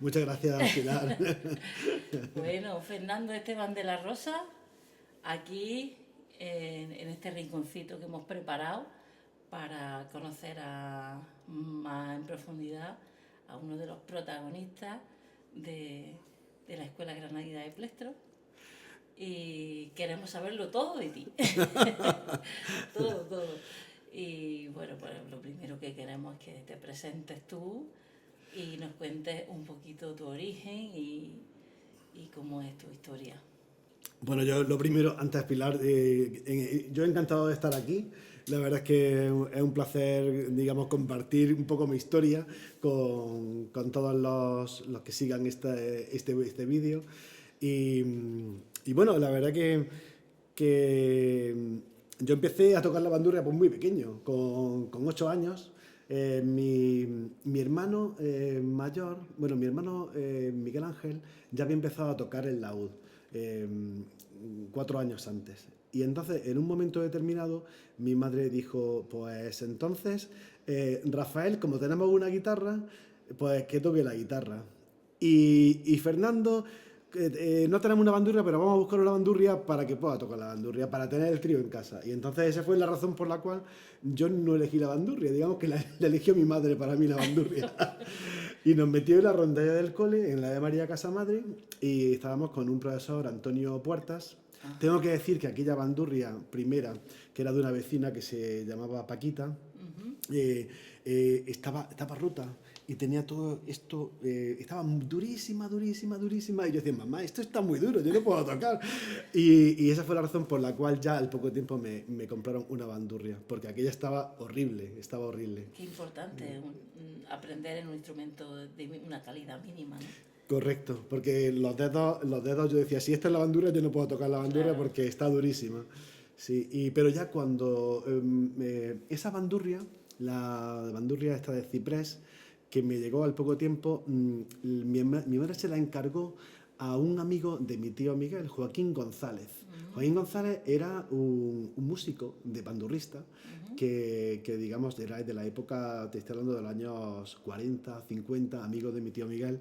Muchas gracias, Pilar. Bueno, Fernando Esteban de la Rosa, aquí en este rinconcito que hemos preparado para conocer más en profundidad a uno de los protagonistas de, de la Escuela Granadina de Plestro y queremos saberlo todo de ti. Todo, todo. Y bueno, pues lo primero que queremos es que te presentes tú y nos cuentes un poquito tu origen y cómo es tu historia. Bueno, yo lo primero, antes Pilar, yo encantado de estar aquí. La verdad es que es un placer, digamos, compartir un poco mi historia con todos los que sigan este vídeo. Y, y bueno, la verdad que yo empecé a tocar la bandurria pues muy pequeño, con 8 años. Mi hermano mayor, bueno, mi hermano Miguel Ángel ya había empezado a tocar el laúd eh, 4 años antes. Y entonces, en un momento determinado, mi madre dijo, pues entonces, Rafael, como tenemos una guitarra, pues que toque la guitarra. Y Fernando, no tenemos una bandurria, pero vamos a buscar una bandurria para que pueda tocar la bandurria, para tener el trío en casa. Y entonces esa fue la razón por la cual yo no elegí la bandurria, digamos que la eligió mi madre para mí la bandurria. Y nos metió en la rondalla del cole, en la de María Casa Madre, y estábamos con un profesor, Antonio Puertas. Tengo que decir que aquella bandurria primera, que era de una vecina que se llamaba Paquita, estaba rota y tenía todo esto, estaba durísima, durísima, durísima. Y yo decía, mamá, esto está muy duro, yo no puedo tocar. Y esa fue la razón por la cual ya al poco tiempo me compraron una bandurria, porque aquella estaba horrible, estaba horrible. Qué importante aprender en un instrumento de una calidad mínima, ¿no? Correcto, porque los dedos yo decía, si esta es la bandurria, yo no puedo tocar la bandurria Claro. porque está durísima. Sí, pero ya cuando esa bandurria, la bandurria esta de ciprés, que me llegó al poco tiempo, mi madre se la encargó a un amigo de mi tío Miguel, Joaquín González. Joaquín González era un músico de bandurrista que, digamos, era de la época, te estoy hablando de los años 40, 50, amigo de mi tío Miguel.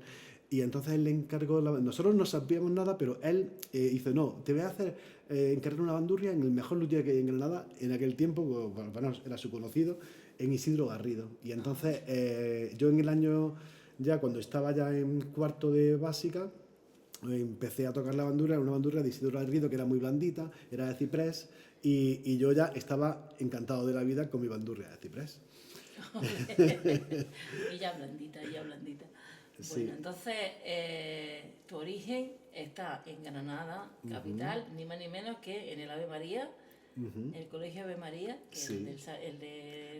Y entonces él le encargó, nosotros no sabíamos nada, pero él hizo, no, te voy a hacer encargar una bandurria en el mejor luthier que hay en Granada, en aquel tiempo, bueno, era su conocido, en Isidro Garrido. Y entonces yo en el año, ya cuando estaba ya en cuarto de básica, empecé a tocar la bandurria, era una bandurria de Isidro Garrido que era muy blandita, era de ciprés, y yo ya estaba encantado de la vida con mi bandurria de ciprés. Ella blandita, ella blandita. Bueno, Sí. entonces tu origen está en Granada, capital, ni más ni menos que en el Ave María, el Colegio Ave María, que es Sí.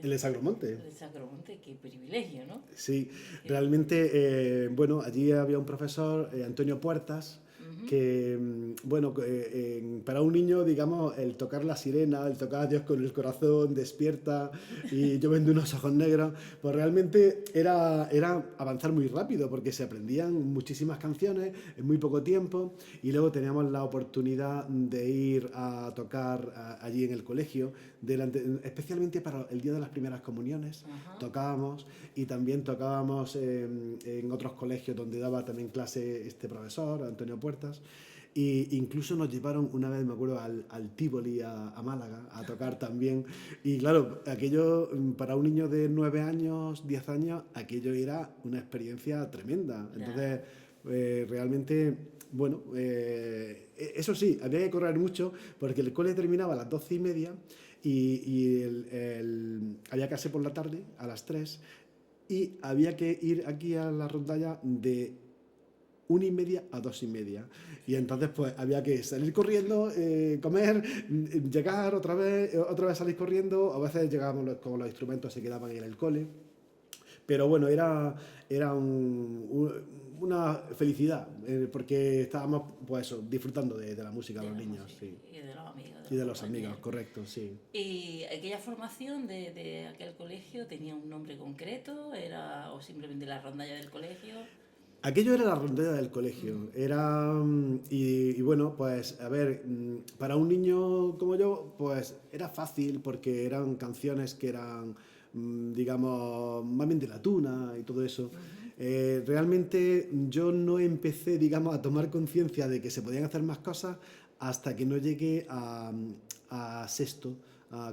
el El Sagromonte. del Sacromonte, qué privilegio, ¿no? Sí, Que- realmente, bueno, allí había un profesor, Antonio Puertas, que, bueno, para un niño, digamos, el tocar la sirena, el tocar a Dios con el corazón, despierta, y yo vendo unos ojos negros, pues realmente era avanzar muy rápido, porque se aprendían muchísimas canciones en muy poco tiempo, y luego teníamos la oportunidad de ir a tocar allí en el colegio, especialmente para el día de las primeras comuniones, tocábamos, y también tocábamos en otros colegios donde daba también clase este profesor, Antonio Puertas. Y incluso nos llevaron una vez, me acuerdo, al Tívoli, a Málaga, a tocar también. Y claro, aquello para un niño de 9 años, 10 años, aquello era una experiencia tremenda. Ya. Entonces, realmente, bueno, eso sí, había que correr mucho porque el cole terminaba a las 12:30 y había clase por la tarde, a las 3, y había que ir aquí a la rondalla de 1:30 a 2:30. Y entonces pues había que salir corriendo, comer, llegar otra vez salir corriendo. A veces llegábamos como los instrumentos se quedaban en el cole. Pero bueno, era una felicidad, porque estábamos pues eso, disfrutando de la música de De los la niños, música sí. y de los amigos, de Y los de los amigos, compañeros. correcto, sí. ¿Y aquella formación de aquel colegio tenía un nombre concreto? ¿Era o simplemente la rondalla del colegio? Aquello era la rondalla del colegio. Era. Y bueno, pues, a ver, para un niño como yo, pues era fácil porque eran canciones que eran digamos, más bien de la tuna y todo eso. Realmente yo no empecé, digamos, a tomar conciencia de que se podían hacer más cosas hasta que no llegué a sexto,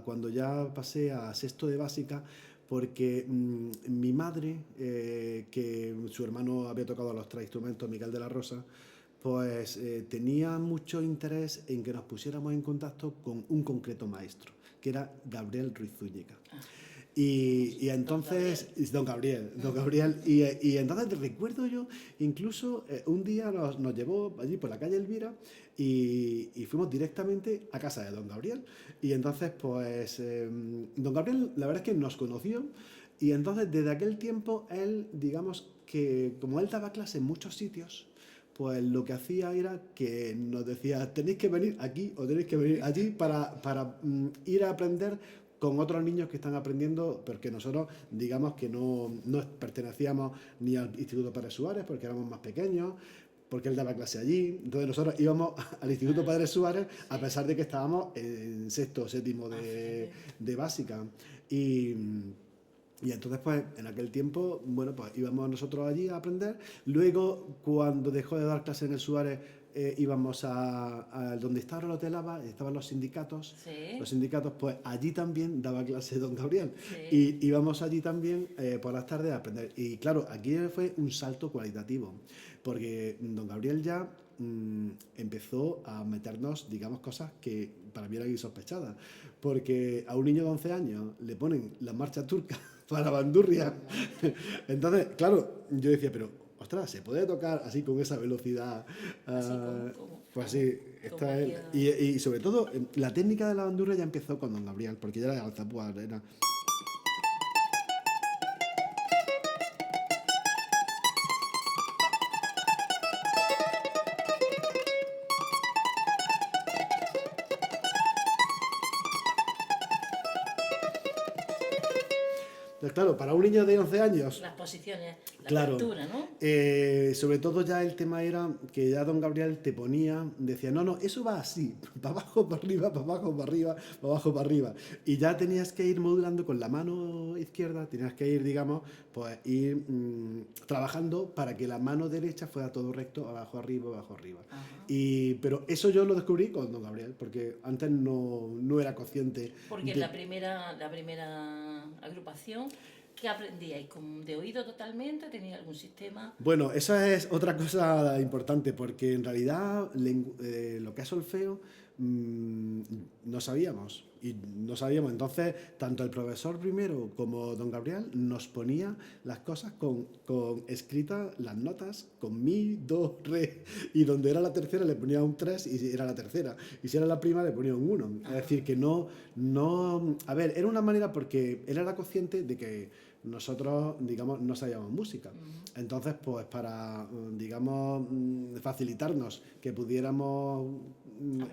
cuando ya pasé a sexto de básica, porque mi madre, que su hermano había tocado los tres instrumentos, Miguel de la Rosa, pues tenía mucho interés en que nos pusiéramos en contacto con un concreto maestro, que era Gabriel Ruiz Zúñiga. Y entonces, don Gabriel, y entonces recuerdo yo, incluso un día nos llevó allí por la calle Elvira y fuimos directamente a casa de don Gabriel. Y entonces, pues, don Gabriel, la verdad es que nos conoció y entonces desde aquel tiempo él, digamos que como él daba clase en muchos sitios, pues lo que hacía era que nos decía, tenéis que venir aquí o tenéis que venir allí para ir a aprender con otros niños que están aprendiendo, porque nosotros digamos que no pertenecíamos ni al Instituto Padre Suárez porque éramos más pequeños, porque él daba clase allí, entonces nosotros íbamos al Instituto Padre Suárez a pesar de que estábamos en sexto o séptimo de básica. Y entonces, pues, en aquel tiempo, bueno, pues íbamos nosotros allí a aprender. Luego, cuando dejó de dar clases en el Suárez, íbamos a donde estaba el Hotel Ava, estaban los sindicatos. Sí. Los sindicatos, pues allí también daba clase don Gabriel. Sí. Y íbamos allí también por las tardes a aprender. Y claro, aquí fue un salto cualitativo, porque don Gabriel ya empezó a meternos, digamos, cosas que para mí eran insospechadas. Porque a un niño de 11 años le ponen la marcha turca para bandurria. Entonces, claro, yo decía, pero, ostras, ¿se puede tocar así con esa velocidad? Así Pues sí, esta es, y sobre todo, la técnica de la bandurria ya empezó con don Gabriel, porque ya era alzapúa, era... Entonces, claro, para un niño de 11 años, Las posiciones, la claro, apertura, ¿no? sobre todo ya el tema era que ya don Gabriel te ponía, decía, no, no, eso va así, para abajo, para arriba, para abajo, para arriba, para abajo, para arriba. Y ya tenías que ir modulando con la mano izquierda, tenías que ir, digamos, pues ir trabajando para que la mano derecha fuera todo recto, abajo, arriba, abajo, arriba. Pero eso yo lo descubrí con don Gabriel, porque antes no era consciente. Porque de... la primera agrupación, ¿qué aprendíais? ¿De oído totalmente? ¿Tenía algún sistema? Bueno, esa es otra cosa importante, porque en realidad lo que es solfeo no sabíamos. Y no sabíamos. Entonces, tanto el profesor primero como don Gabriel nos ponía las cosas con escritas, las notas, con mi, do, re. Y donde era la tercera le ponía un 3 y era la tercera. Y si era la prima le ponía un 1. Es decir, que no... A ver, era una manera porque él era consciente de que nosotros, digamos, no sabíamos música. Entonces, pues para, digamos, facilitarnos que pudiéramos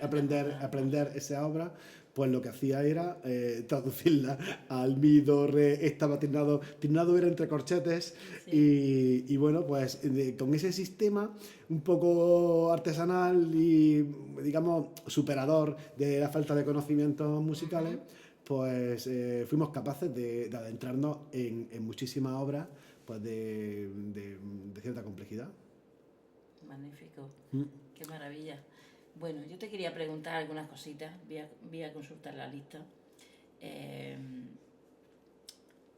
aprender esa obra, pues lo que hacía era traducirla al mi, do, re, estaba teclado era entre corchetes. Sí. Y bueno, pues con ese sistema un poco artesanal y, digamos, superador de la falta de conocimientos musicales, pues fuimos capaces de adentrarnos en muchísimas obras pues de cierta complejidad. Magnífico, qué maravilla. Bueno, yo te quería preguntar algunas cositas, voy a consultar la lista.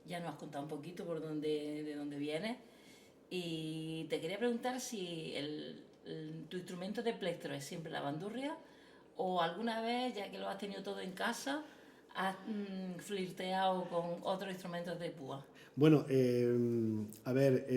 Ya nos has contado un poquito de dónde vienes y te quería preguntar si tu instrumento de plectro es siempre la bandurria o alguna vez, ya que lo has tenido todo en casa, has flirteado con otros instrumentos de púa. Bueno, a ver,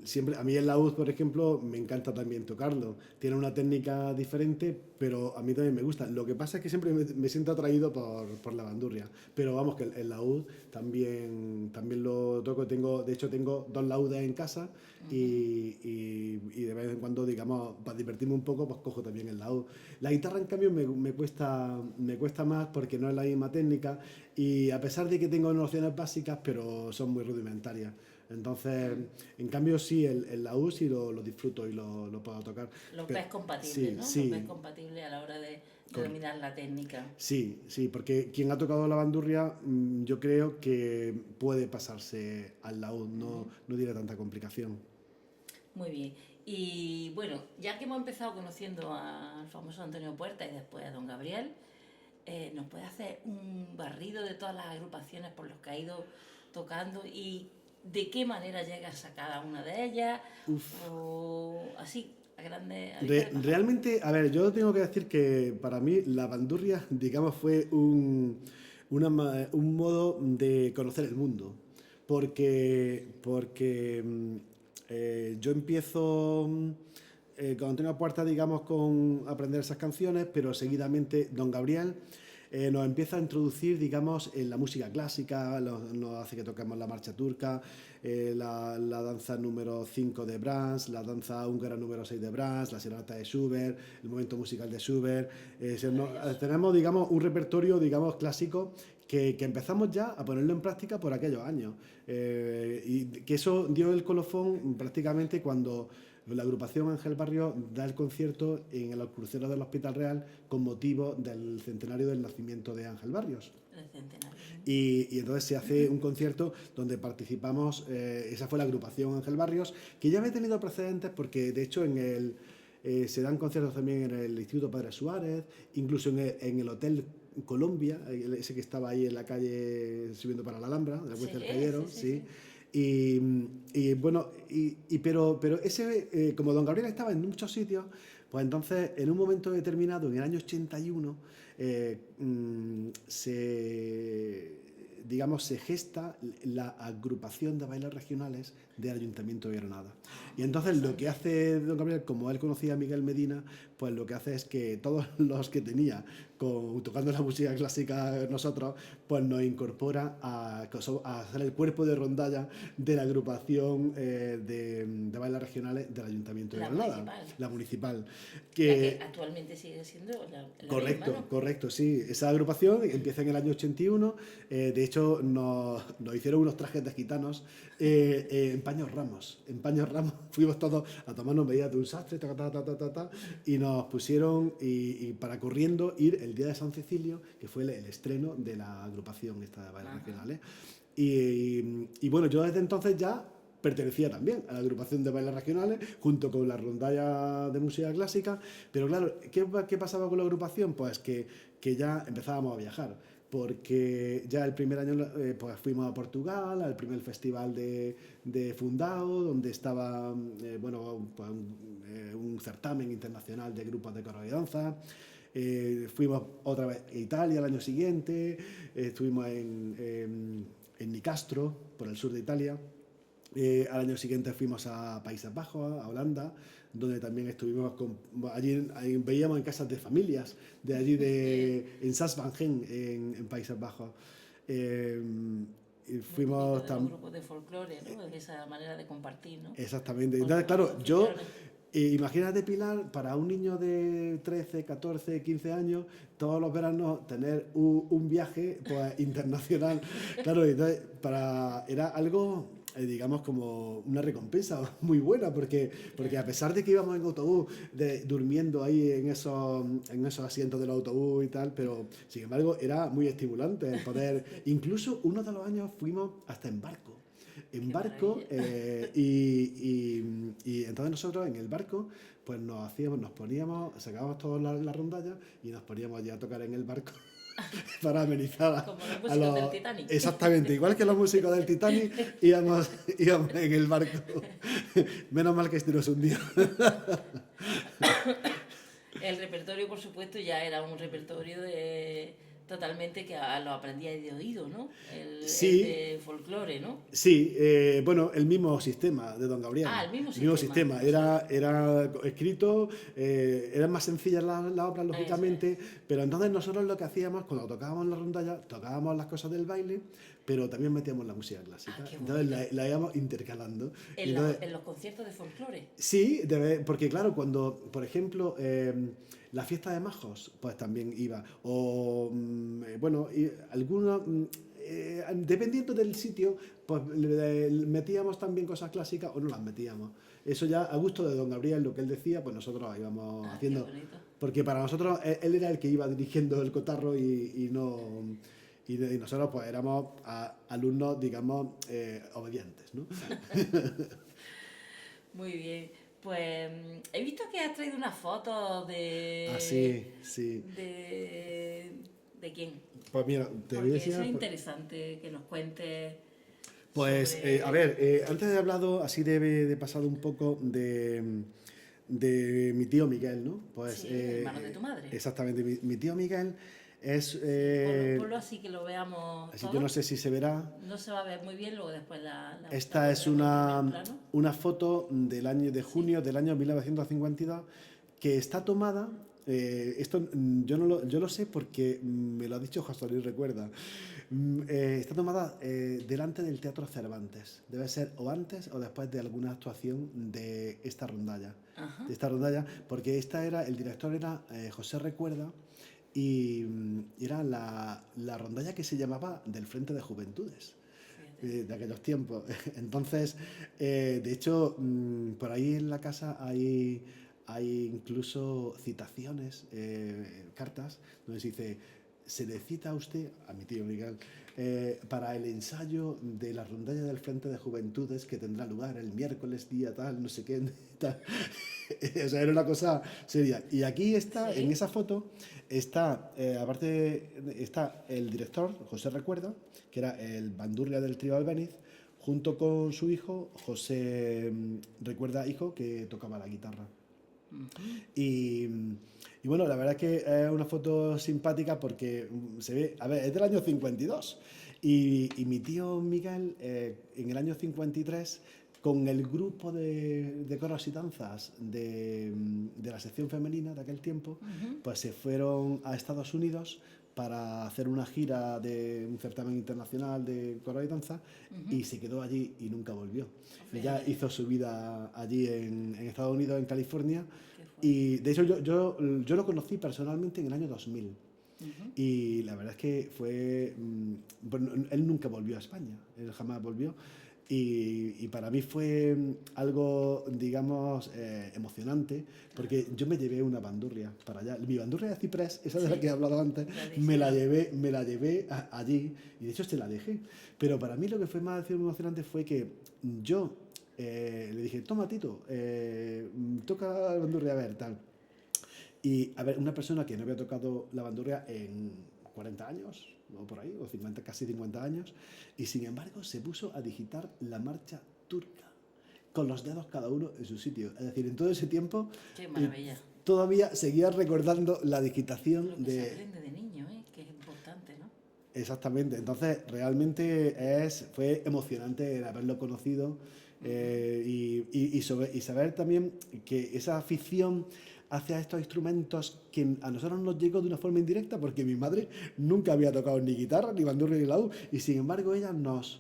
siempre, a mí el laúd, por ejemplo, me encanta también tocarlo. Tiene una técnica diferente, pero a mí también me gusta. Lo que pasa es que siempre me siento atraído por la bandurria. Pero vamos, que el laúd también lo toco. De hecho, tengo 2 laúdes en casa y de vez en cuando, digamos, para divertirme un poco, pues cojo también el laúd. La guitarra, en cambio, me cuesta más porque no es la misma técnica y a pesar de que tengo nociones básicas, pero son muy rudimentarias. Entonces, en cambio, sí, el laúd sí lo disfruto y lo puedo tocar. Los Pero, ves compatibles, sí, ¿no? Los ves sí, compatibles a la hora de cor- dominar la técnica. sí, sí, porque quien ha tocado la bandurria, yo creo que puede pasarse al laúd, no tiene tanta complicación. Muy bien. Y bueno, ya que hemos empezado conociendo al famoso Antonio Puerta y después a don Gabriel, ¿nos puede hacer un barrido de todas las agrupaciones por los que ha ido tocando y de qué manera llegas a cada una de ellas? O así, a vista de pájaro. Realmente, a ver, yo tengo que decir que para mí la bandurria, digamos, fue un modo de conocer el mundo. Porque yo empiezo con Antonio Puerta, digamos, con aprender esas canciones, pero seguidamente Don Gabriel nos empieza a introducir, digamos, en la música clásica, nos hace que toquemos la marcha turca, la danza número 5 de Brahms, la danza húngara número 6 de Brahms, la serenata de Schubert, el momento musical de Schubert. Tenemos, digamos, un repertorio, digamos, clásico que empezamos ya a ponerlo en práctica por aquellos años. Y que eso dio el colofón prácticamente cuando la agrupación Ángel Barrio da el concierto en los cruceros del Hospital Real con motivo del centenario del nacimiento de Ángel Barrios. El centenario. Y entonces se hace un concierto donde participamos, esa fue la agrupación Ángel Barrios, que ya había tenido precedentes porque de hecho se dan conciertos también en el Instituto Padre Suárez, incluso en el Hotel Colombia, ese que estaba ahí en la calle subiendo para la Alhambra, de la Puerta del Callero, sí. Y bueno, pero ese, como Don Gabriel estaba en muchos sitios, pues entonces en un momento determinado, en el año 81, digamos, se gesta la agrupación de bailes regionales del Ayuntamiento de Granada. Y entonces lo que hace Don Gabriel, como él conocía a Miguel Medina, pues lo que hace es que todos los que tenía tocando la música clásica nosotros, pues nos incorpora a hacer el cuerpo de rondalla de la agrupación de bailes regionales del Ayuntamiento de Granada, Municipal. la municipal. La que actualmente sigue siendo la Correcto, misma, ¿no? correcto, sí. Esa agrupación empieza en el año 81. De hecho, nos hicieron unos trajes de gitanos en Paños Ramos. En Paños Ramos fuimos todos a tomarnos medidas de un sastre, y nos pusieron, y para corriendo, ir el día de San Cecilio, que fue el estreno de la agrupación esta de bailes regionales. Y bueno, yo desde entonces ya pertenecía también a la agrupación de bailes regionales, junto con la rondalla de música clásica, pero claro, ¿qué pasaba con la agrupación? Pues que ya empezábamos a viajar, porque ya el primer año pues fuimos a Portugal, al primer festival de Fundao, donde estaba bueno, pues un certamen internacional de grupos de coro y danza. Fuimos otra vez a Italia el año siguiente, estuvimos en Nicastro, por el sur de Italia. Al año siguiente fuimos a Países Bajos, a Holanda, donde también estuvimos allí veíamos en casas de familias, de allí en Saas-Van-Gent, en Países Bajos. Y fuimos De los grupos de folclore, ¿no? Esa manera de compartir, ¿no? Exactamente. Entonces, claro, imagínate, Pilar, para un niño de 13, 14, 15 años, todos los veranos tener un viaje pues, internacional. Claro, entonces, era algo, digamos, como una recompensa muy buena, porque a pesar de que íbamos en autobús, durmiendo ahí en esos asientos del autobús y tal, pero sin embargo era muy estimulante el poder. Incluso uno de los años fuimos hasta en barco y entonces nosotros en el barco pues nos poníamos, sacábamos todas las rondallas y nos poníamos allí a tocar en el barco para amenizar como los músicos del Titanic. Exactamente, igual que los músicos del Titanic íbamos en el barco. Menos mal que este no es un día. El repertorio, por supuesto, ya era un repertorio totalmente que lo aprendía de oído, ¿no? Sí. El de folclore, ¿no? Sí, bueno, el mismo sistema de Don Gabriel. El mismo sistema. Era escrito, eran más sencillas las obras, lógicamente, pero entonces nosotros lo que hacíamos, cuando tocábamos la rondalla, tocábamos las cosas del baile, pero también metíamos la música clásica. Entonces la íbamos intercalando. En los conciertos de folclore. Sí, porque claro, cuando, por ejemplo, la fiesta de Majos, pues también iba. O, bueno, algunos... dependiendo del sitio, pues metíamos también cosas clásicas o no las metíamos. Eso ya a gusto de don Gabriel, lo que él decía, pues nosotros íbamos Ah, qué haciendo. bonito. Porque para nosotros él era el que iba dirigiendo el cotarro y no. Y nosotros pues éramos alumnos, digamos, obedientes, ¿no? Muy bien. Pues he visto que has traído una foto Ah, de... sí, sí. ¿De quién? Pues mira, te voy a Porque decir. eso es interesante que nos cuentes Pues, a sobre... ver, antes he hablado así de pasado un poco de mi tío Miguel, ¿no? Pues, Sí, hermano de tu madre. exactamente, mi tío Miguel es, Sí, ponlo así que lo veamos así yo no todos. sé si se verá. No se va a ver muy bien, luego después la Esta es pondremos en primer plano. una foto del año de Sí, junio del año 1952 que está tomada. Esto yo lo sé porque me lo ha dicho José Luis Recuerda. Está tomada delante del Teatro Cervantes. Debe ser o antes o después de alguna actuación de esta rondalla. ajá, De esta rondalla, porque el director era José Recuerda y era la rondalla que se llamaba del Frente de Juventudes fíjate. de aquellos tiempos. Entonces, de hecho, por ahí en la casa hay incluso citaciones, cartas, donde se dice, se le cita a usted, a mi tío Miguel, para el ensayo de la rondalla del Frente de Juventudes que tendrá lugar el miércoles día tal, no sé qué, tal. O sea, era una cosa seria. Y aquí está, en Sí, esa foto, está, aparte, está el director, José Recuerda, que era el bandurria del trío Albéniz, junto con su hijo, José Recuerda, hijo, que tocaba la guitarra. ujú, Y, y bueno, la verdad es que es una foto simpática porque se ve, a ver, es del año 52. Y mi tío Miguel, en el año 53, con el grupo de coros y danzas de la sección femenina de aquel tiempo, ujú. pues se fueron a Estados Unidos para hacer una gira de un certamen internacional de coro y danza y se quedó allí y nunca volvió. Ella Fíjate, hizo su vida allí en Estados Unidos, en California, qué fuerte. y de hecho yo lo conocí personalmente en el año 2000. Ujú. Y la verdad es que fue. Bueno, él nunca volvió a España, él jamás volvió. Y para mí fue algo, digamos, emocionante, porque yo me llevé una bandurria para allá. Mi bandurria de ciprés, esa de la Sí, que he hablado antes, tradicional. me la llevé allí y de hecho se la dejé. Pero para mí lo que fue más emocionante fue que yo le dije, toma Tito, toca la bandurria a ver, tal. Y a ver, una persona que no había tocado la bandurria en 40 años, o por ahí, o 50, casi 50 años, y sin embargo se puso a digitar la marcha turca, con los dedos cada uno en su sitio. Es decir, en todo ese tiempo Qué eh, maravilla. todavía seguía recordando la digitación Lo que se de. aprende de niño, ¿eh? Que es importante, ¿no? Exactamente, entonces realmente fue emocionante el haberlo conocido y saber también que esa afición hacia estos instrumentos que a nosotros nos llegó de una forma indirecta porque mi madre nunca había tocado ni guitarra, ni bandurria, ni laúd y sin embargo ella nos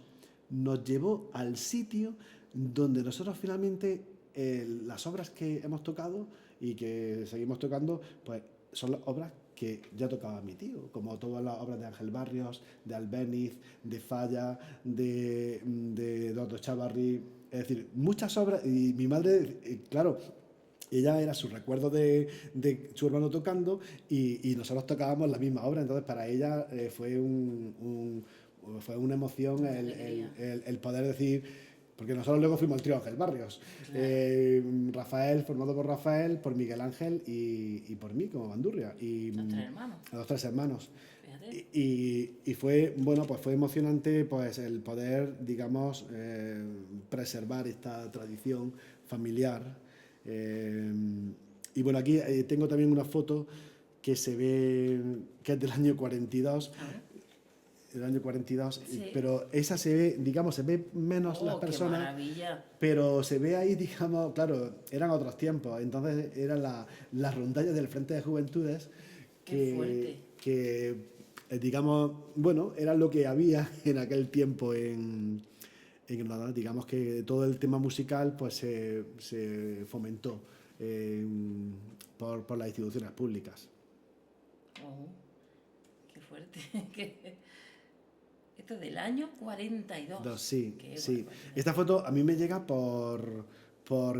llevó al sitio donde nosotros finalmente las obras que hemos tocado y que seguimos tocando pues son las obras que ya tocaba mi tío, como todas las obras de Ángel Barrios, de Albéniz, de Falla, de Dodo Chavarri, es decir, muchas obras, y mi madre, claro, ella era su recuerdo de su hermano tocando y nosotros tocábamos la misma obra, entonces para ella fue una emoción Una alegría. el poder decir, porque nosotros luego fuimos el trío Ángel Barrios. Claro. Rafael, formado por Rafael, por Miguel Ángel y por mí como bandurria. Y Los tres hermanos. a los tres hermanos. Fíjate. Y fue, bueno, pues fue emocionante pues el poder, digamos, preservar esta tradición familiar. Eh, y bueno, aquí tengo también una foto que se ve, que es del año 42, A ver. el año 42, Sí. pero esa se ve, digamos, se ve menos las Oh, qué personas, maravilla. pero se ve ahí, digamos, claro, eran otros tiempos, entonces era la rondalla del Frente de Juventudes Qué fuerte. digamos, bueno, era lo que había en aquel tiempo en Granada, digamos que todo el tema musical pues se fomentó eh, por las instituciones públicas. Oh, qué fuerte. Esto es del año 42. Sí, Qué sí. barbaridad. Esta foto a mí me llega por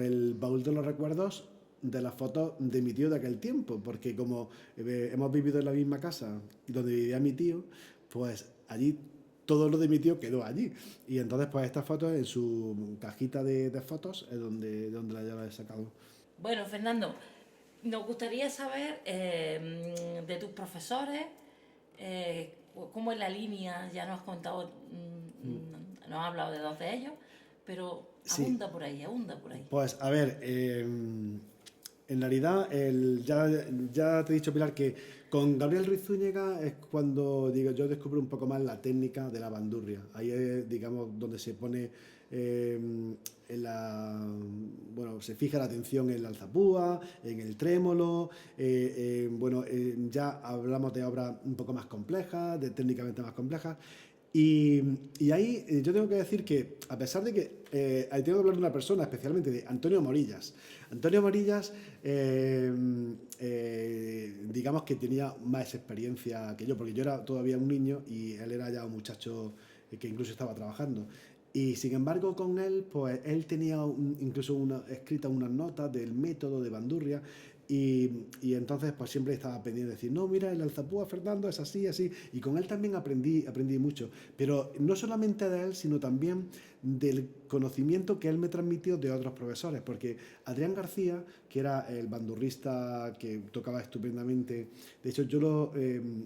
el baúl de los recuerdos de las fotos de mi tío de aquel tiempo, porque como hemos vivido en la misma casa donde vivía mi tío, pues allí todo lo de mi tío quedó allí. Y entonces pues esta foto en su cajita de fotos es donde la he sacado. Bueno, Fernando, nos gustaría saber de tus profesores, cómo es la línea, ya nos has contado, nos has hablado de dos de ellos, pero Sí, abunda por ahí, abunda por ahí. pues a ver, en realidad ya te he dicho, Pilar, que con Gabriel Ruiz Zúñiga es cuando digo, yo descubro un poco más la técnica de la bandurria. Ahí es, digamos, donde se pone bueno, se fija la atención en la alzapúa, en el trémolo, bueno, ya hablamos de obras un poco más complejas, de técnicamente más complejas. Y ahí yo tengo que decir que, a pesar de que ahí tengo que hablar de una persona, especialmente de Antonio Morillas. Antonio Morillas, digamos que tenía más experiencia que yo, porque yo era todavía un niño y él era ya un muchacho que incluso estaba trabajando. Y sin embargo, con él, pues él tenía incluso escritas unas notas del método de bandurria. Y entonces pues siempre estaba pendiente de decir, no, mira, el alzapúa Fernando es así, así. Y con él también aprendí mucho. Pero no solamente de él, sino también del conocimiento que él me transmitió de otros profesores. Porque Adrián García, que era el bandurrista que tocaba estupendamente, de hecho yo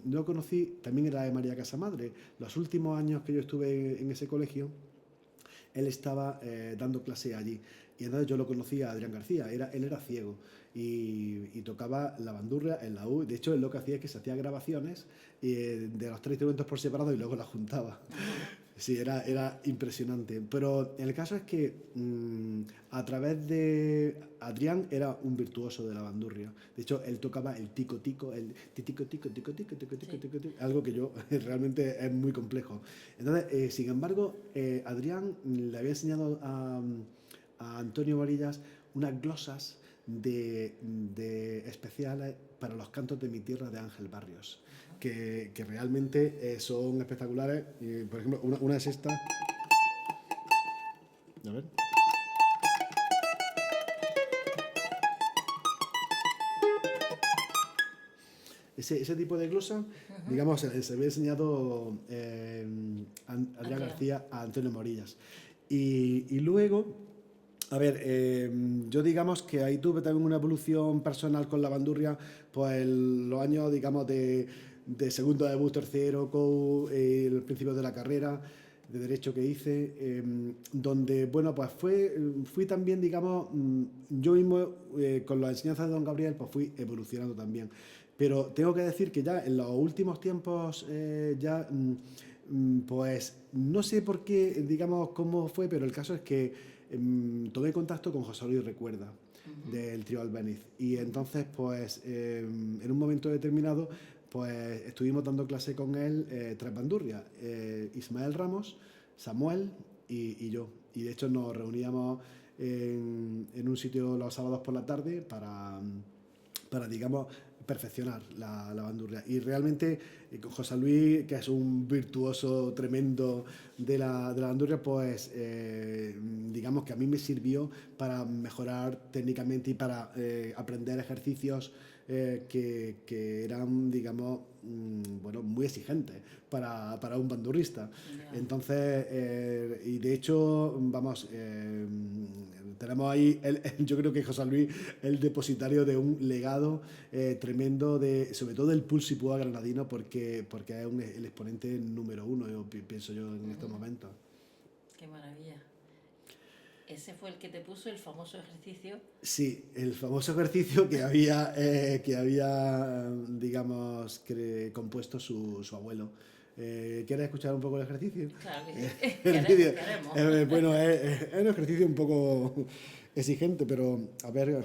lo conocí, también era de María Casamadre. Los últimos años que yo estuve en ese colegio, él estaba dando clase allí. Y entonces yo lo conocía a Adrián García, él era ciego y tocaba la bandurria en la U. De hecho, él lo que hacía es que se hacía grabaciones de los tres instrumentos por separado y luego las juntaba. Sí, era impresionante. Pero el caso es que a través de Adrián era un virtuoso de la bandurria. De hecho, él tocaba el tico tico, el tico tico tico tico tico tico Sí. tico, algo que yo realmente es muy complejo. Entonces, sin embargo, Adrián le había enseñado a Antonio Varillas unas glosas de especiales para los cantos de mi tierra de Ángel Barrios, que realmente son espectaculares. Por ejemplo, una es esta. A ver. Ese tipo de glosa, digamos, se había enseñado Adrián Adrián. García a Antonio Morillas. Y luego, a ver, yo digamos que ahí tuve también una evolución personal con la bandurria, pues los años, digamos, de segundo de bus, tercero, el principio de la carrera de derecho que hice, donde, bueno, pues fui también, digamos, yo mismo, con las enseñanzas de don Gabriel, pues fui evolucionando también. Pero tengo que decir que ya en los últimos tiempos, pues no sé por qué, digamos, cómo fue, pero el caso es que tomé contacto con José Luis Recuerda, del trío Albéniz. Y entonces, pues, en un momento determinado, pues estuvimos dando clase con él, tres bandurrias, Ismael Ramos, Samuel y yo. Y de hecho nos reuníamos en un sitio los sábados por la tarde para digamos, perfeccionar la bandurria. Y realmente con José Luis, que es un virtuoso tremendo de la bandurria, pues digamos que a mí me sirvió para mejorar técnicamente y para aprender ejercicios que eran, digamos, bueno, muy exigentes para un bandurrista. Ya. Entonces, y de hecho, vamos, tenemos ahí, yo creo que José Luis es el depositario de un legado tremendo, sobre todo del pulso y púa granadino, porque es el exponente número uno, pienso yo, en estos momentos. Qué maravilla. Ese fue el que te puso el famoso ejercicio. Sí, el famoso ejercicio que había digamos, compuesto su abuelo. ¿Quieres escuchar un poco el ejercicio? Claro que sí. Ejercicio. Queremos. Bueno, es un ejercicio un poco exigente, pero a ver.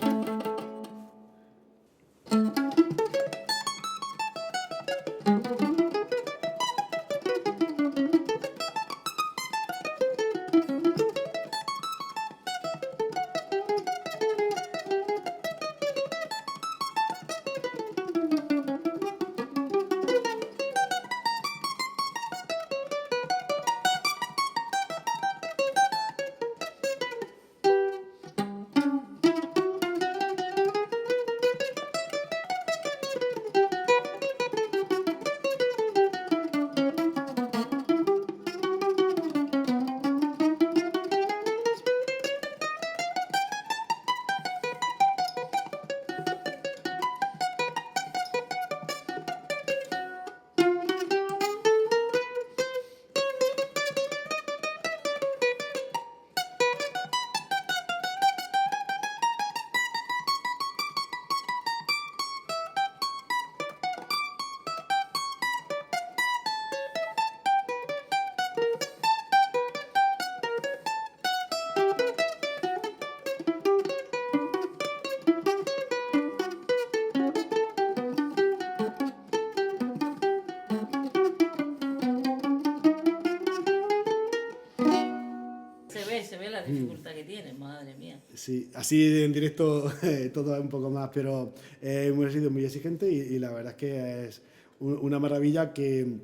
dificultad que tiene, madre mía. Sí, así en directo todo es un poco más, pero hemos sido muy exigente y la verdad es que es una maravilla que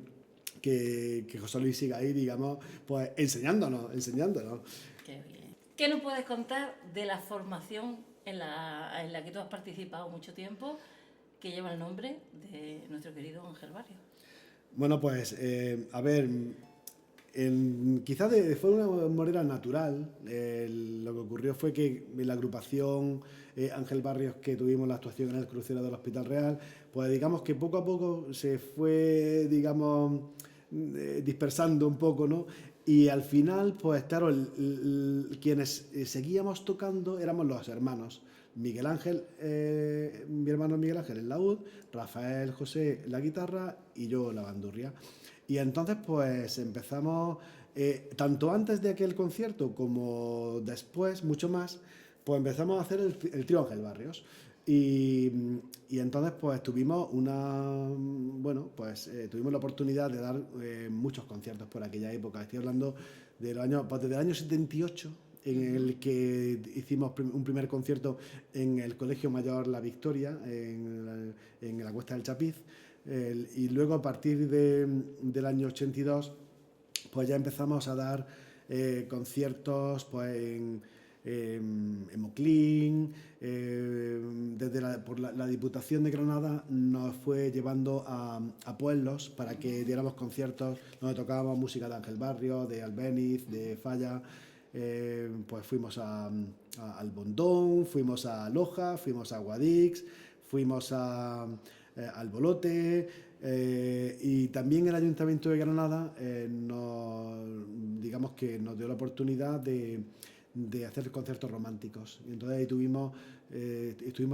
José Luis siga ahí, digamos, pues enseñándonos. Qué bien. ¿Qué nos puedes contar de la formación en la que tú has participado mucho tiempo, que lleva el nombre de nuestro querido Ángel Barrios? Bueno, pues, a ver, quizás fue una manera natural. Lo que ocurrió fue que en la agrupación Ángel Barrios, que tuvimos la actuación en el crucero del Hospital Real, pues digamos que poco a poco se fue, digamos, dispersando un poco, ¿no? Y al final, pues claro, quienes seguíamos tocando éramos los hermanos. Miguel Ángel, mi hermano Miguel Ángel en laúd, Rafael José en la guitarra y yo la bandurria. Y entonces pues empezamos, tanto antes de aquel concierto como después, mucho más, pues empezamos a hacer el trío Ángel Barrios. Y, y entonces pues tuvimos tuvimos la oportunidad de dar muchos conciertos por aquella época. Estoy hablando del año, pues desde el año 78, en el que hicimos un primer concierto en el Colegio Mayor La Victoria, en la Cuesta del Chapiz, y luego a partir del año 82 pues ya empezamos a dar conciertos pues en Moclín, por la Diputación de Granada nos fue llevando a pueblos para que diéramos conciertos donde tocábamos música de Ángel Barrios, de Albéniz, de Falla. Pues fuimos al Bondón, fuimos a Loja, fuimos a Guadix, fuimos al Bolote, y también el Ayuntamiento de Granada digamos que nos dio la oportunidad de hacer conciertos románticos. Y entonces ahí estuvimos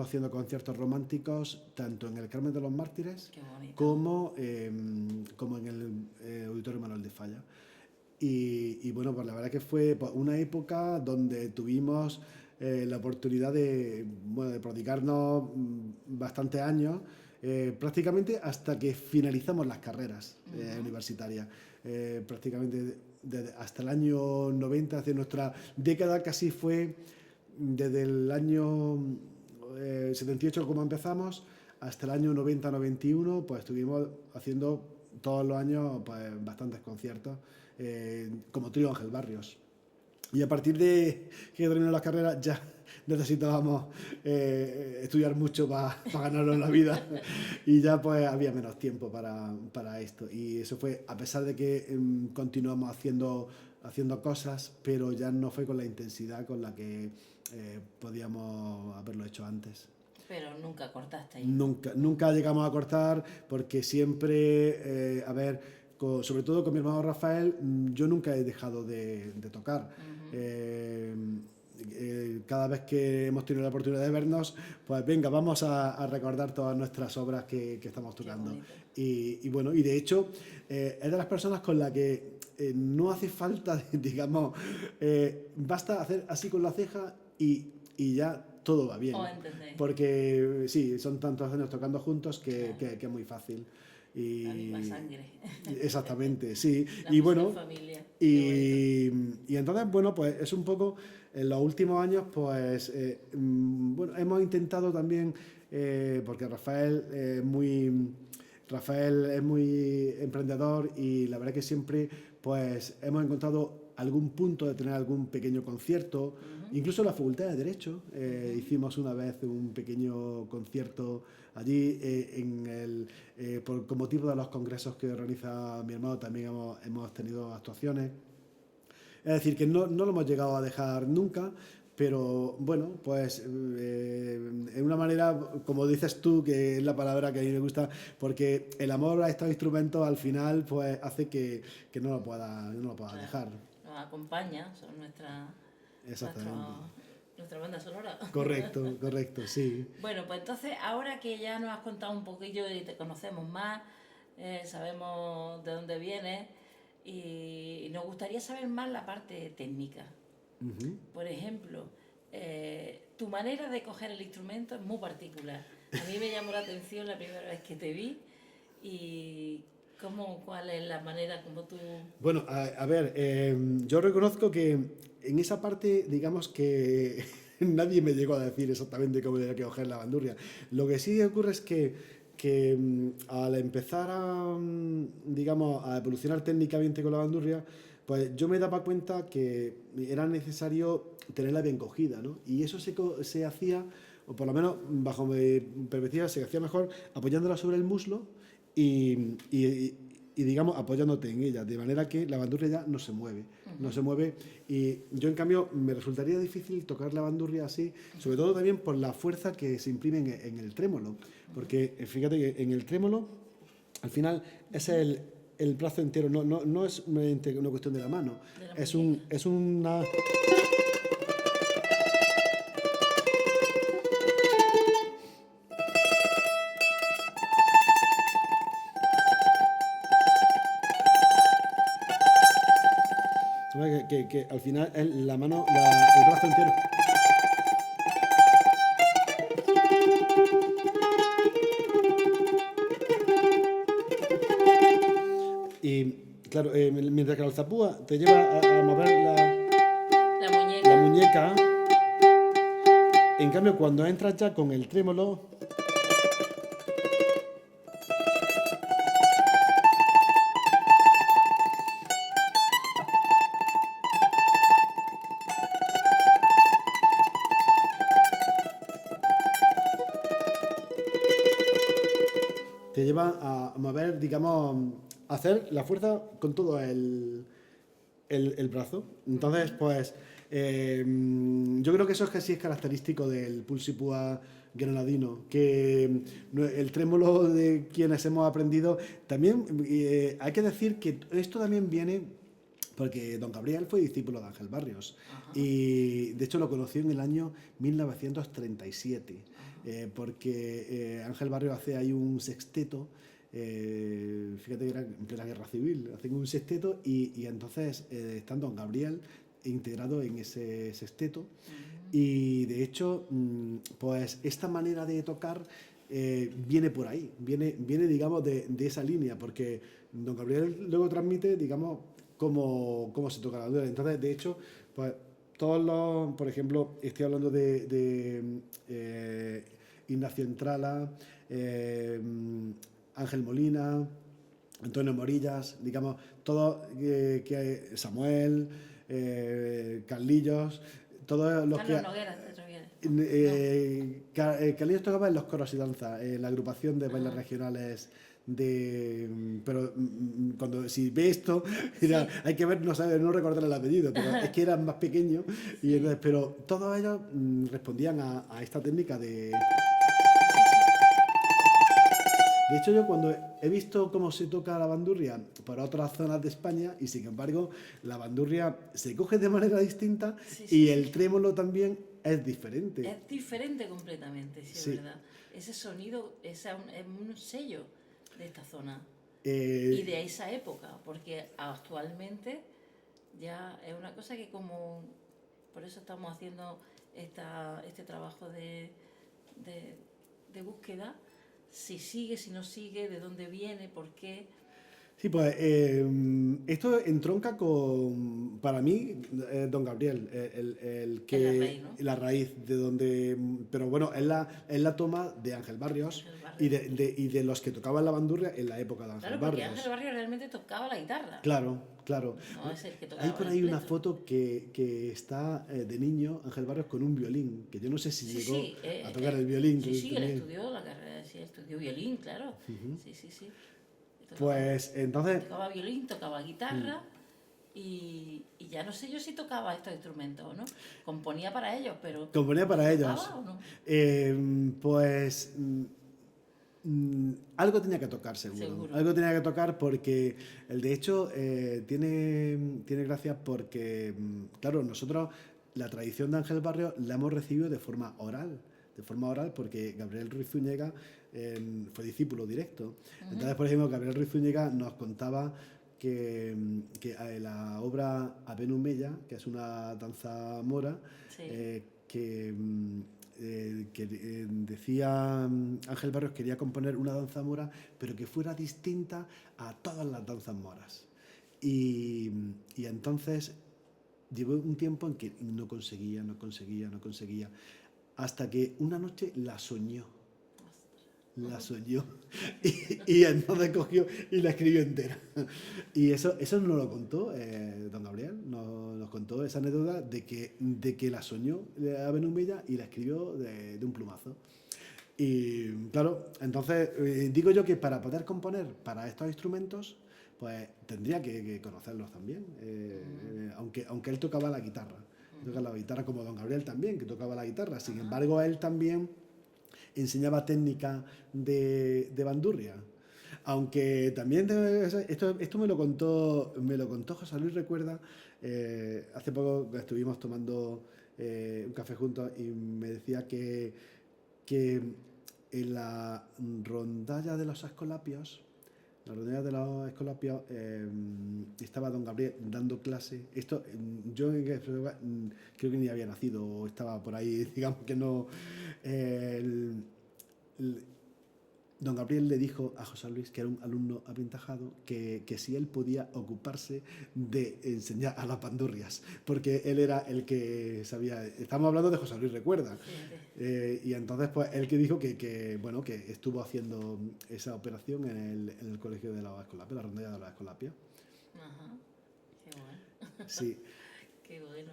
haciendo conciertos románticos tanto en el Carmen de los Mártires como en el Auditorio Manuel de Falla. Y bueno, pues la verdad que fue una época donde tuvimos la oportunidad de prodigarnos bastantes años, prácticamente hasta que finalizamos las carreras universitarias. Prácticamente hasta el año 90, hacia nuestra década casi fue desde el año 78 como empezamos hasta el año 90-91, pues estuvimos haciendo todos los años pues bastantes conciertos como trío Ángel Barrios. Y a partir de que terminó las carreras ya necesitábamos estudiar mucho para ganarnos la vida y ya pues había menos tiempo para esto. Y eso fue a pesar de que continuamos haciendo cosas, pero ya no fue con la intensidad con la que podíamos haberlo hecho antes. Pero nunca cortaste ahí. Nunca llegamos a cortar porque siempre, sobre todo con mi hermano Rafael, yo nunca he dejado de tocar. Cada vez que hemos tenido la oportunidad de vernos, pues venga, vamos a recordar todas nuestras obras que estamos tocando. Y bueno, y de hecho, es de las personas con las que no hace falta, digamos, basta hacer así con la ceja y ya todo va bien. Porque sí, son tantos años tocando juntos que es muy fácil. La misma sangre. Exactamente, sí. Y bueno, familia. Y entonces, bueno, pues es un poco, en los últimos años, pues, bueno, hemos intentado también, porque Rafael es muy emprendedor y la verdad que siempre, pues, hemos encontrado algún punto de tener algún pequeño concierto, incluso en la Facultad de Derecho hicimos una vez un pequeño concierto allí con motivo de los congresos que organiza mi hermano, también hemos tenido actuaciones. Es decir, que no lo hemos llegado a dejar nunca, pero bueno, pues en una manera, como dices tú, que es la palabra que a mí me gusta, porque el amor a estos instrumentos al final pues hace que no lo pueda dejar. Nos acompaña, son nuestra banda sonora. Correcto, sí. Bueno, pues entonces, ahora que ya nos has contado un poquillo y te conocemos más, sabemos de dónde vienes y nos gustaría saber más la parte técnica. Por ejemplo, tu manera de coger el instrumento es muy particular. A mí me llamó la atención la primera vez que te vi y ¿cuál es la manera como tú...? Bueno, a ver, yo reconozco que en esa parte, digamos que nadie me llegó a decir exactamente cómo tenía que coger la bandurria. Lo que sí ocurre es que al empezar digamos, a evolucionar técnicamente con la bandurria, pues yo me daba cuenta que era necesario tenerla bien cogida, ¿no? Y eso se hacía, o por lo menos bajo mi perspectiva, se hacía mejor apoyándola sobre el muslo y, digamos, apoyándote en ella, de manera que la bandurria ya no se mueve, no se mueve. Y yo, en cambio, me resultaría difícil tocar la bandurria así, sobre todo también por la fuerza que se imprime en el trémolo, porque fíjate que en el trémolo, al final, es el brazo entero, no es una cuestión de la mano, De la es, muñeca. es una... que al final es la mano, el brazo entero. Y claro, mientras que la alzapúa te lleva a mover La la muñeca. muñeca, en cambio cuando entras ya con el trémolo, te lleva a mover, digamos, a hacer la fuerza con todo el brazo. Entonces, pues, yo creo que eso es que sí es característico del pulsipúa granadino, que el trémolo de quienes hemos aprendido, también hay que decir que esto también viene porque don Gabriel fue discípulo de Ángel Barrios Ajá. y de hecho lo conoció en el año 1937, Ajá. porque Ángel Barrios hace ahí un sexteto. Fíjate que era en plena guerra civil, hacen un sexteto y entonces está don Gabriel integrado en ese sexteto. Y de hecho, pues esta manera de tocar viene por ahí, viene digamos, de esa línea, porque don Gabriel luego transmite, digamos, cómo se toca la bandurria. Entonces, de hecho, pues todos los, por ejemplo, estoy hablando de Ignacio Entrala, Ángel Molina, Antonio Morillas, digamos, todos, Samuel, Carlillos, todos los que... Carlos Noguera, te refieres. Carlillos tocaba en los coros y danza, en la agrupación de bailes Ah. regionales pero cuando si ve esto mira, Sí. hay que ver, no sabe, no recordar el apellido, pero es que eran más pequeños y Sí. entonces, pero todos ellos respondían a esta técnica de... Sí, sí. De hecho, yo cuando he visto cómo se toca la bandurria por otras zonas de España, y sin embargo, la bandurria se coge de manera distinta Sí, y sí, el sí. trémolo también es diferente. Es diferente completamente, sí, Sí. es verdad. Ese sonido es un sello de esta zona Eh, y de esa época, porque actualmente ya es una cosa que como... Por eso estamos haciendo este trabajo de búsqueda, si sigue, si no sigue, de dónde viene, por qué. Sí, pues esto entronca con, para mí, don Gabriel, el Es la que raíz, ¿no? la raíz de donde, pero bueno, es la toma de Ángel Barrios Ángel y Barrios. de los que tocaban la bandurria en la época de Ángel Claro, porque Barrios. Ángel Barrios realmente tocaba la guitarra, Claro, claro. no es el que Hay tocaba por el ahí una plectro. foto que está de niño Ángel Barrios con un violín, que yo no sé si Sí, llegó sí, a tocar el violín sí, que sí, él tenía. estudió la carrera, sí, estudió violín, claro. Sí, sí, sí. Pues entonces, Tocaba violín, tocaba guitarra y ya no sé yo si tocaba estos instrumentos o no. Componía para ellos, pero componía para ellos. ¿tocaba o no? Pues algo tenía que tocar, seguro. Seguro. Algo tenía que tocar porque, de hecho, tiene gracia porque, claro, nosotros la tradición de Ángel Barrio la hemos recibido de forma oral. De forma oral porque Gabriel Ruiz Zúñiga fue discípulo directo. Entonces, por ejemplo, Gabriel Ruiz Zúñiga nos contaba que la obra Abenumella, que es una danza mora, Sí. que decía Ángel Barrios quería componer una danza mora, pero que fuera distinta a todas las danzas moras. Y entonces Llevó un tiempo en que no conseguía, hasta que una noche la soñó y entonces cogió y la escribió entera. Y eso nos lo contó don Gabriel, nos contó esa anécdota de que la soñó a Benumella y la escribió de un plumazo. Y claro, entonces digo yo que para poder componer para estos instrumentos, pues tendría que conocerlos también, aunque él tocaba la guitarra. Tocaba la guitarra como don Gabriel también, que tocaba la guitarra. Sin embargo, él también enseñaba técnica de bandurria. Aunque también esto me lo contó José Luis Recuerda. Hace poco estuvimos tomando un café juntos y me decía que en la rondalla de los Escolapios, estaba don Gabriel dando clase. Esto, yo creo que ni había nacido o estaba por ahí, digamos que no. El- Don Gabriel le dijo a José Luis, que era un alumno aventajado, que si él podía ocuparse de enseñar a las bandurrias, porque él era el que sabía. Estamos hablando de José Luis Recuerda. Y entonces, pues, él que dijo bueno, que estuvo haciendo esa operación en el colegio de los Escolapios, la rondalla de los Escolapios. Ajá, qué bueno. Sí, Qué bueno.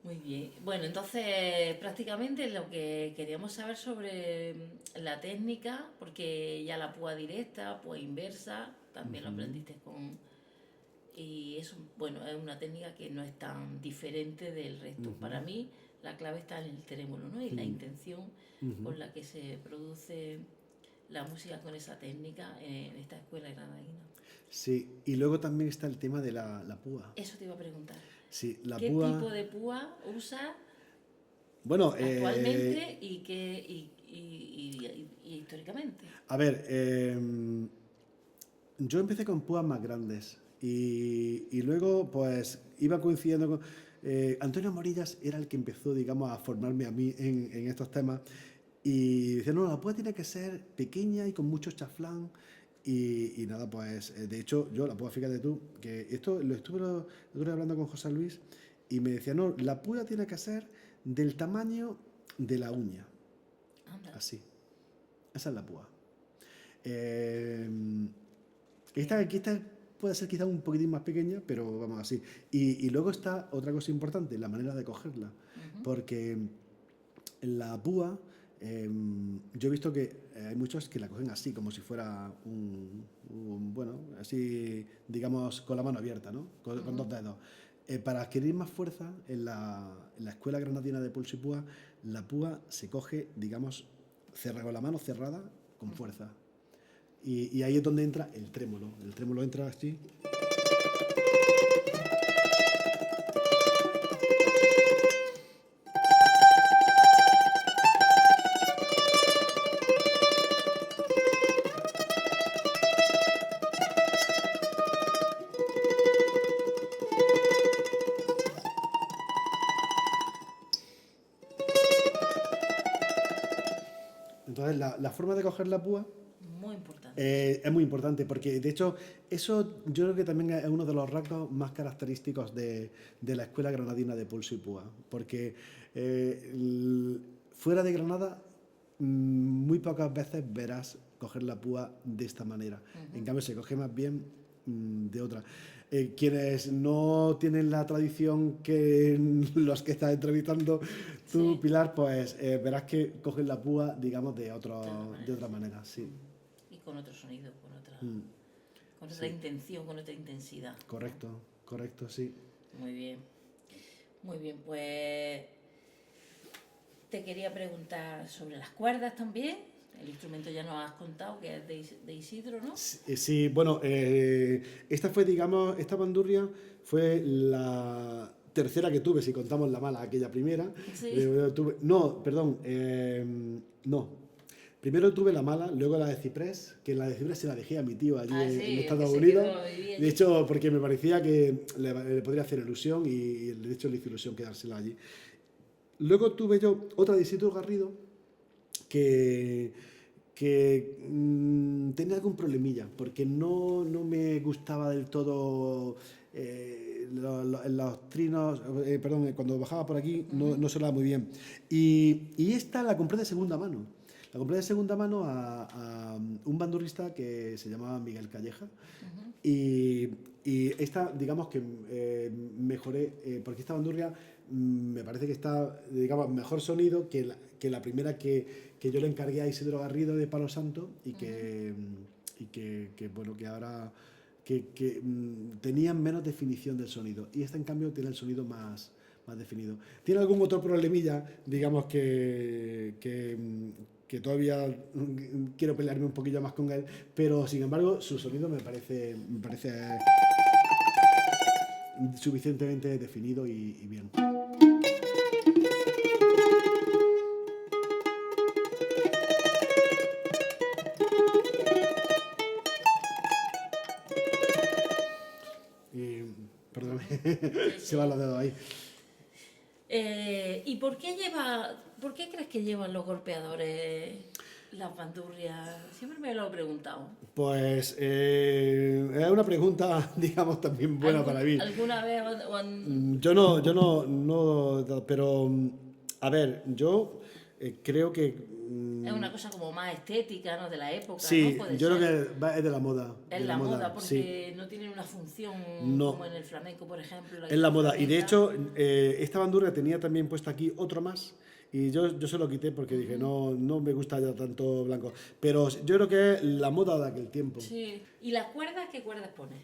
Muy bien. Bueno, entonces prácticamente lo que queríamos saber sobre la técnica, porque ya la púa directa, púa inversa, también lo aprendiste con... Y eso, bueno, es una técnica que no es tan diferente del resto. Para mí, la clave está en el trémolo, ¿no? Y la intención con la que se produce la música con esa técnica en esta escuela granadina. sí. Y luego también está el tema de la púa. Eso te iba a preguntar. Sí, la ¿Qué púa. tipo de púa usas Bueno, actualmente y históricamente? a ver, yo empecé con púas más grandes y luego pues iba coincidiendo con... Antonio Morillas era el que empezó, digamos, a formarme a mí en estos temas y decía, no, la púa tiene que ser pequeña y con mucho chaflán y nada, pues de hecho yo la púa, fíjate tú, que esto lo estuve hablando con José Luis y me decía, no, la púa tiene que ser del tamaño de la uña, Anda. así, esa es la púa. Eh, esta puede ser quizá un poquitín más pequeña, pero vamos así. Y luego está otra cosa importante, la manera de cogerla. Porque la púa, yo he visto que hay muchos que la cogen así, como si fuera bueno, así, digamos, con la mano abierta, ¿no? Con dos dedos. Para adquirir más fuerza, en la Escuela Granadina de Pulso y Púa, la púa se coge, digamos, con la mano cerrada, con fuerza. Y ahí es donde entra el trémolo. El trémolo entra así. Entonces, la forma de coger la púa Muy importante. es muy importante porque, de hecho, eso yo creo que también es uno de los rasgos más característicos de la Escuela Granadina de Pulso y Púa. Porque fuera de Granada, muy pocas veces verás coger la púa de esta manera. En cambio, se coge más bien de otra. Quienes no tienen la tradición que los que estás entrevistando tú, Sí. Pilar, pues verás que cogen la púa, digamos, de otra manera, sí. Y con otro sonido, con otra Sí. intención, con otra intensidad. Correcto, sí. Muy bien. Muy bien, pues te quería preguntar sobre las cuerdas también. El instrumento ya nos has contado que es de Isidro, ¿no? Sí, bueno, esta bandurria fue la tercera que tuve, si contamos la mala, aquella primera. Sí. No, perdón, no. Primero tuve la mala, luego la de ciprés, que la de ciprés se la dejé a mi tío allí Ah, sí, en el Estados que se Unidos. quedó, vivía allí. De hecho, porque me parecía que le podría hacer ilusión y de hecho le hizo ilusión quedársela allí. Luego tuve yo otra de Isidro Garrido, que tenía algún problemilla, porque no me gustaba del todo los trinos, perdón, cuando bajaba por aquí no sonaba muy bien. Y esta la compré de segunda mano. La compré de segunda mano a un bandurrista que se llamaba Miguel Calleja. Y, y esta, digamos que mejoré, porque esta bandurria me parece que está, digamos, mejor sonido que la primera que yo le encargué a Isidro Garrido de Palo Santo y que bueno, que ahora tenían menos definición del sonido. Y esta, en cambio, tiene el sonido más definido. Tiene algún otro problemilla, digamos, que todavía quiero pelearme un poquillo más con él, pero sin embargo su sonido me parece suficientemente definido y bien. Perdóname, se van los dedos ahí. ¿Y por qué crees que llevan los golpeadores las bandurrias? Siempre me lo he preguntado. Pues es una pregunta, digamos, también buena para mí. ¿Alguna vez Yo no, pero a ver, yo creo que es una cosa como más estética, ¿no? De la época, sí, ¿no? Puede yo ser. creo que es de la moda. Es de la moda, sí. porque no tienen una función No. como en el flamenco, por ejemplo. Es la moda. Y de flamenca. hecho, esta bandurria tenía también puesto aquí otro más. Y yo se lo quité porque dije, no me gusta ya tanto blanco. Pero yo creo que es la moda de aquel tiempo. Sí. ¿Y las cuerdas, qué cuerdas pones?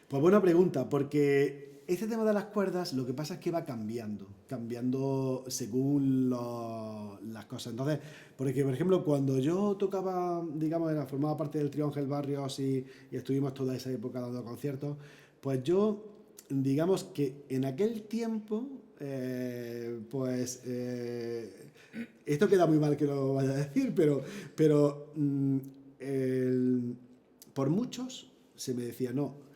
Pues buena pregunta, porque este tema de las cuerdas lo que pasa es que va cambiando según las cosas. Entonces, porque por ejemplo, cuando yo tocaba, digamos, formaba parte del trío Ángel Barrios y estuvimos toda esa época dando conciertos, pues yo, digamos que en aquel tiempo, esto queda muy mal que lo vaya a decir, pero por muchos se me decía, no,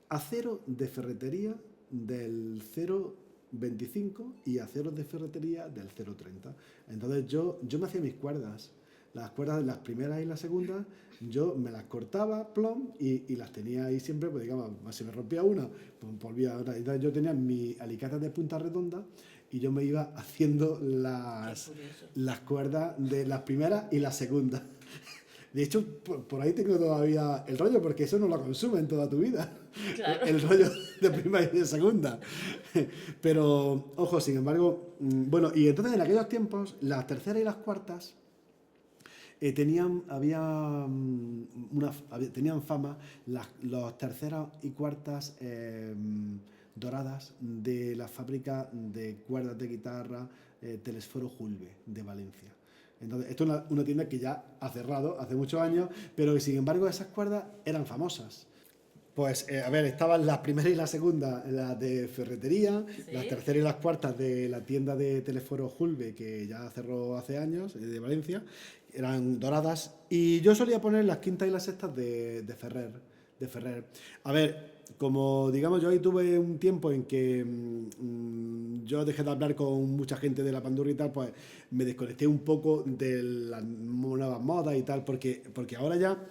acero de ferretería del 0,25 y aceros de ferretería del 0,30. Entonces yo me hacía mis cuerdas. Las cuerdas, las primeras y las segundas, yo me las cortaba, plom, y las tenía ahí siempre, pues digamos, si me rompía una, pues volvía a otra. Entonces yo tenía mis alicates de punta redonda y yo me iba haciendo las cuerdas de las primeras y las segundas. De hecho, por ahí tengo todavía el rollo, porque eso no lo consumen toda tu vida. Claro. El rollo de primera y de segunda. Pero, ojo, sin embargo, bueno, y entonces en aquellos tiempos, las terceras y las cuartas tenían fama las terceras y cuartas doradas de la fábrica de cuerdas de guitarra Telesforo Julve de Valencia. Entonces, esto es una tienda que ya ha cerrado hace muchos años, pero que sin embargo esas cuerdas eran famosas. Pues, a ver, estaban las primeras y las segundas, las de ferretería, ¿Sí? las terceras y las cuartas de la tienda de Telesforo Julve, que ya cerró hace años, de Valencia, eran doradas, y yo solía poner las quintas y las sextas de Ferrer. A ver, como digamos, yo ahí tuve un tiempo en que yo dejé de hablar con mucha gente de la pandurria y tal, pues me desconecté un poco de las nuevas modas y tal, porque ahora ya,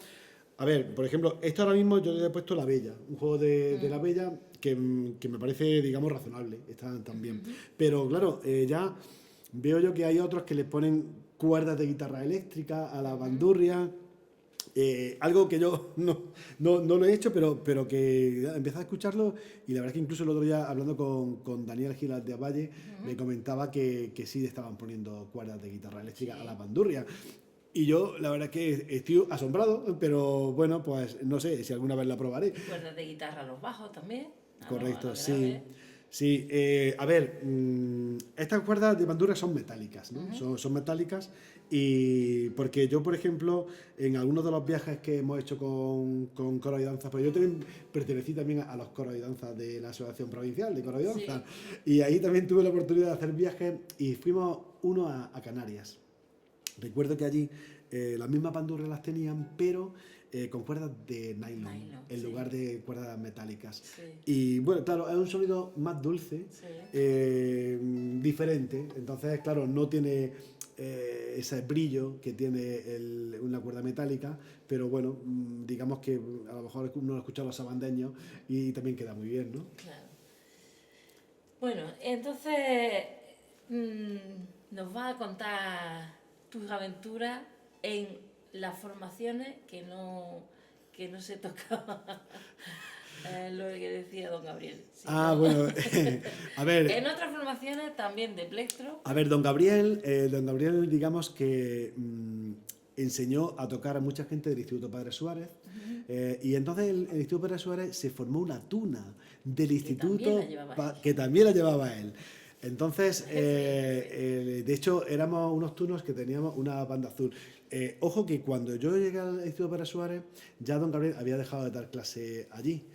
a ver, por ejemplo, esto ahora mismo yo le he puesto La Bella, un juego de La Bella que me parece, digamos, razonable, está también. Pero claro, ya veo yo que hay otros que le ponen cuerdas de guitarra eléctrica a la bandurria. Algo que yo no lo he hecho, pero que empecé a escucharlo, y la verdad es que incluso el otro día, hablando con Daniel Gilas de Avalle, me comentaba que sí le estaban poniendo cuerdas de guitarra eléctrica a la bandurria. Y yo, la verdad es que estoy asombrado, pero bueno, pues no sé si alguna vez la probaré. Cuerdas de guitarra a los bajos también. Correcto, sí. Sí, a ver, estas cuerdas de bandurria son metálicas, ¿no? Son metálicas, y porque yo, por ejemplo, en algunos de los viajes que hemos hecho con coro y danza, pues yo también pertenecí también a los coros y danzas de la Asociación Provincial de Coro y Danza, y ahí también tuve la oportunidad de hacer viajes, y fuimos uno a Canarias. Recuerdo que allí las mismas bandurrias las tenían, pero con cuerdas de nylon en lugar de cuerdas metálicas. Sí. Y bueno, claro, es un sonido más dulce, diferente. Entonces, claro, no tiene ese brillo que tiene una cuerda metálica, pero bueno, digamos que a lo mejor uno lo escucha a los sabandeños y también queda muy bien, ¿no? Claro. Bueno, entonces nos vas a contar tus aventuras en las formaciones que no se tocaba. Lo que decía don Gabriel. Sí, ¿no? Bueno, a ver. En otras formaciones también de plectro. A ver, don Gabriel, digamos que enseñó a tocar a mucha gente del Instituto Padre Suárez. Y entonces el Instituto Padre Suárez se formó una tuna del instituto que también la llevaba él. Entonces, de hecho, éramos unos tunos que teníamos una banda azul. Ojo que cuando yo llegué al Instituto Padre Suárez, ya don Gabriel había dejado de dar clase allí.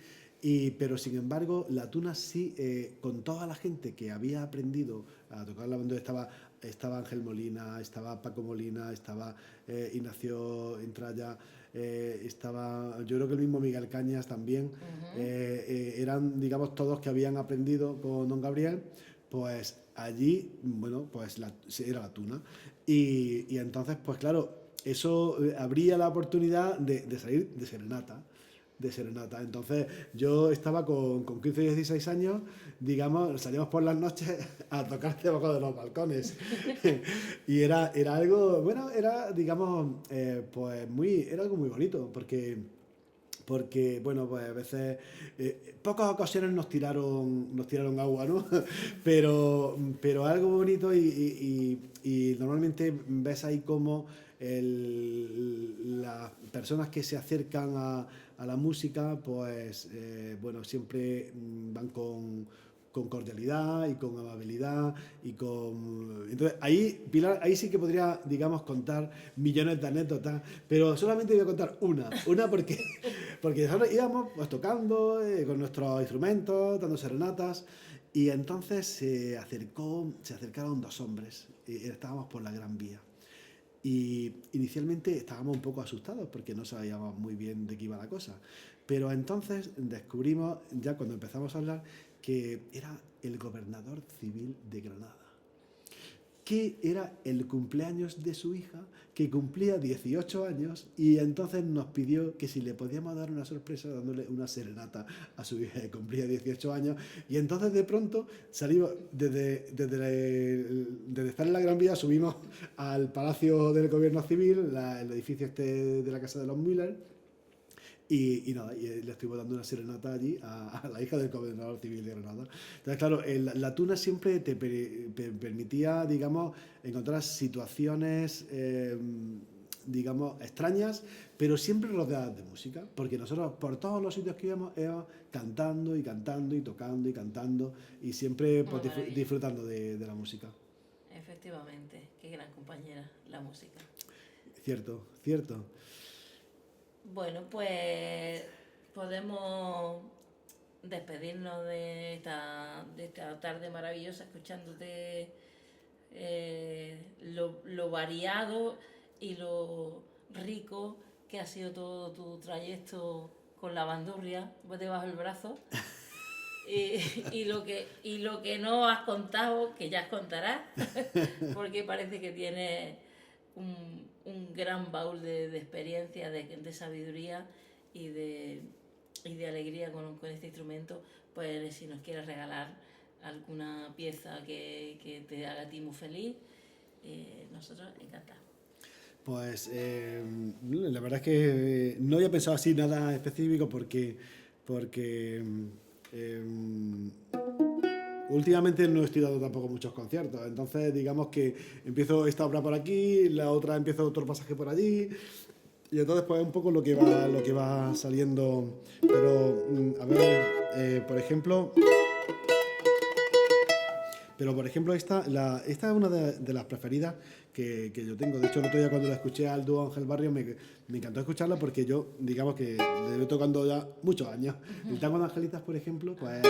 Pero sin embargo, la tuna sí, con toda la gente que había aprendido a tocar la bandurria, estaba Ángel Molina, estaba Paco Molina, estaba Ignacio Entralla, estaba, yo creo que el mismo Miguel Cañas también. Eran, digamos, todos que habían aprendido con don Gabriel. Pues allí, bueno, pues era la tuna. Y entonces, pues claro, eso abría la oportunidad de salir de serenata. Entonces yo estaba con 15 y 16 años, digamos, salíamos por las noches a tocar debajo de los balcones. Y era algo, bueno, era, digamos, pues era algo muy bonito, porque bueno, pues a veces, pocas ocasiones nos tiraron agua, ¿no? pero algo bonito y normalmente ves ahí como las personas que se acercan a la música, pues, bueno, siempre van con cordialidad y con amabilidad y con... Entonces, ahí, Pilar, ahí sí que podría, digamos, contar millones de anécdotas, pero solamente voy a contar una porque nosotros íbamos pues tocando con nuestros instrumentos, dando serenatas, y entonces se acercaron dos hombres, y estábamos por la Gran Vía. Y inicialmente estábamos un poco asustados porque no sabíamos muy bien de qué iba la cosa. Pero entonces descubrimos, ya cuando empezamos a hablar, que era el gobernador civil de Granada, que era el cumpleaños de su hija, que cumplía 18 años, y entonces nos pidió que si le podíamos dar una sorpresa dándole una serenata a su hija que cumplía 18 años. Y entonces de pronto salimos, desde estar en la Gran Vía, subimos al Palacio del Gobierno Civil, el edificio este de la Casa de los Müller, y nada, y le estoy dando una serenata allí a la hija del gobernador civil de Granada. Entonces, claro, la tuna siempre te permitía, digamos, encontrar situaciones, digamos, extrañas, pero siempre rodeadas de música, porque nosotros por todos los sitios que íbamos cantando y cantando y tocando y cantando y siempre pues, disfrutando de la música. Efectivamente, qué gran compañera la música. Cierto. Bueno, pues podemos despedirnos de esta tarde maravillosa escuchándote lo variado y lo rico que ha sido todo tu trayecto con la bandurria debajo del brazo. Y lo que no has contado, que ya contarás, porque parece que tienes un gran baúl de experiencia, de sabiduría y de alegría con este instrumento. Pues si nos quieres regalar alguna pieza que te haga a ti muy feliz, nosotros encantados. Pues la verdad es que no había pensado así nada específico porque últimamente no estoy dando tampoco muchos conciertos, entonces digamos que empiezo esta obra por aquí, la otra empiezo otro pasaje por allí, y entonces pues es un poco lo que va saliendo. Pero a ver, por ejemplo, esta es una de las preferidas que yo tengo. De hecho, el otro día cuando la escuché al dúo Ángel Barrio me encantó escucharla porque yo, digamos que le voy tocando ya muchos años. El tango de Angelitas, por ejemplo, pues...